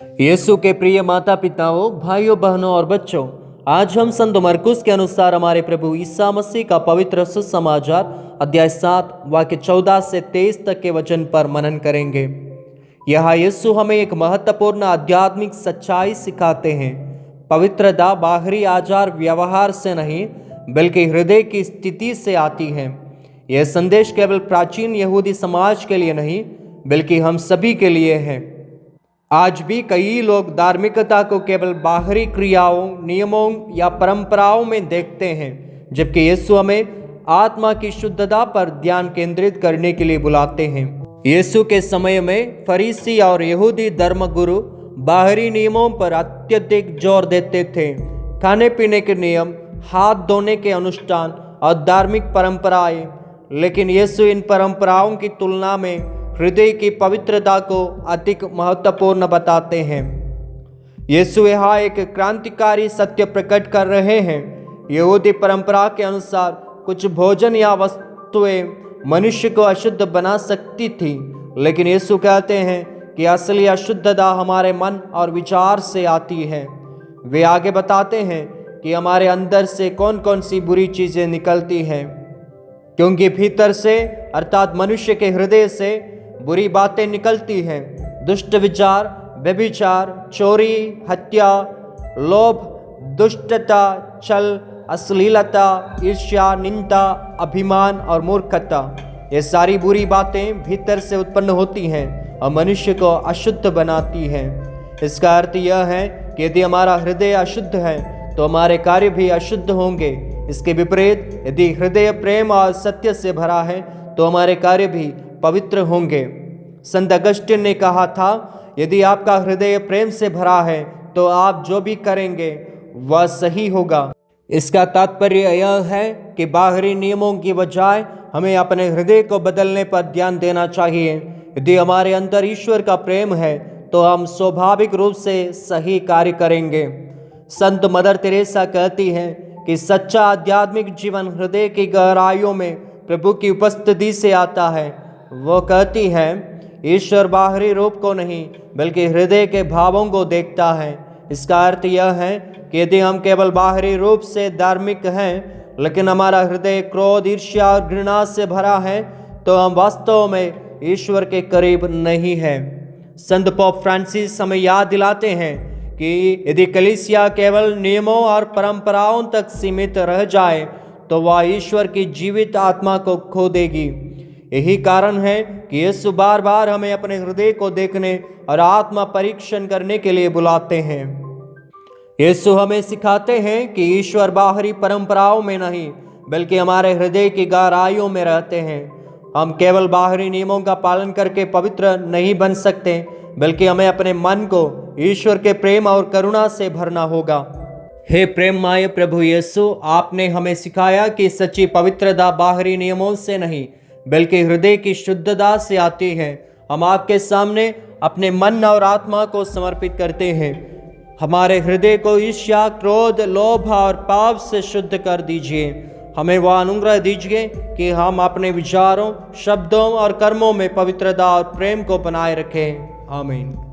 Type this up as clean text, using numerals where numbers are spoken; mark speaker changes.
Speaker 1: यीशु के प्रिय माता पिताओं, भाइयों बहनों और बच्चों, आज हम संत मरकुस के अनुसार हमारे प्रभु ईसा मसीह का पवित्र सुसमाचार अध्याय 7 वाक्य 14 से 23 तक के वचन पर मनन करेंगे। यहाँ यीशु हमें एक महत्वपूर्ण आध्यात्मिक सच्चाई सिखाते हैं। पवित्रता बाहरी आचार व्यवहार से नहीं बल्कि हृदय की स्थिति से आती है। यह संदेश केवल प्राचीन यहूदी समाज के लिए नहीं बल्कि हम सभी के लिए है। आज भी कई लोग धार्मिकता को केवल बाहरी क्रियाओं, नियमों या परंपराओं में देखते हैं, जबकि यीशु हमें आत्मा की शुद्धता पर ध्यान केंद्रित करने के लिए बुलाते हैं। यीशु के समय में फरीसी और यहूदी धर्मगुरु बाहरी नियमों पर अत्यधिक जोर देते थे। खाने पीने के नियम, हाथ धोने के अनुष्ठान और धार्मिक परंपराएं, लेकिन यीशु इन परंपराओं की तुलना में हृदय की पवित्रता को अधिक महत्वपूर्ण बताते हैं। यीशु यहाँ एक क्रांतिकारी सत्य प्रकट कर रहे हैं। यहूदी परंपरा के अनुसार कुछ भोजन या वस्तुएं मनुष्य को अशुद्ध बना सकती थी, लेकिन यीशु कहते हैं कि असली अशुद्धता हमारे मन और विचार से आती है। वे आगे बताते हैं कि हमारे अंदर से कौन कौन सी बुरी चीज़ें निकलती हैं, क्योंकि भीतर से अर्थात मनुष्य के हृदय से बुरी बातें निकलती हैं। दुष्ट विचार, व्यभिचार, चोरी, हत्या, लोभ, दुष्टता, छल, अश्लीलता, ईर्ष्या, निंदा, अभिमान और मूर्खता, ये सारी बुरी बातें भीतर से उत्पन्न होती हैं और मनुष्य को अशुद्ध बनाती हैं। इसका अर्थ यह है कि यदि हमारा हृदय अशुद्ध है तो हमारे कार्य भी अशुद्ध होंगे। इसके विपरीत यदि हृदय प्रेम और सत्य से भरा है तो हमारे कार्य भी पवित्र होंगे। संत अगस्टिन ने कहा था, यदि आपका हृदय प्रेम से भरा है तो आप जो भी करेंगे वह सही होगा। इसका तात्पर्य यह है कि बाहरी नियमों की बजाय हमें अपने हृदय को बदलने पर ध्यान देना चाहिए। यदि हमारे अंदर ईश्वर का प्रेम है तो हम स्वाभाविक रूप से सही कार्य करेंगे। संत मदर तेरेसा कहती हैं कि सच्चा आध्यात्मिक जीवन हृदय की गहराइयों में प्रभु की उपस्थिति से आता है। वो कहती है, ईश्वर बाहरी रूप को नहीं बल्कि हृदय के भावों को देखता है। इसका अर्थ यह है कि यदि हम केवल बाहरी रूप से धार्मिक हैं लेकिन हमारा हृदय क्रोध, ईर्ष्या और घृणा से भरा है तो हम वास्तव में ईश्वर के करीब नहीं हैं। संत पोप फ्रांसिस हमें याद दिलाते हैं कि यदि कलीसिया केवल नियमों और परंपराओं तक सीमित रह जाए तो वह ईश्वर की जीवित आत्मा को खो देगी। यही कारण है कि यीशु बार बार हमें अपने हृदय को देखने और आत्मा परीक्षण करने के लिए बुलाते हैं। यीशु हमें सिखाते हैं कि ईश्वर बाहरी परंपराओं में नहीं बल्कि हमारे हृदय की गहराइयों में रहते हैं। हम केवल बाहरी नियमों का पालन करके पवित्र नहीं बन सकते, बल्कि हमें अपने मन को ईश्वर के प्रेम और करुणा से भरना होगा। हे प्रेममय प्रभु यीशु, आपने हमें सिखाया कि सच्ची पवित्रता बाहरी नियमों से नहीं बल्कि हृदय की शुद्धता से आती है। हम आपके सामने अपने मन और आत्मा को समर्पित करते हैं। हमारे हृदय को ईर्ष्या, क्रोध, लोभ और पाप से शुद्ध कर दीजिए। हमें वह अनुग्रह दीजिए कि हम अपने विचारों, शब्दों और कर्मों में पवित्रता और प्रेम को बनाए रखें। आमीन।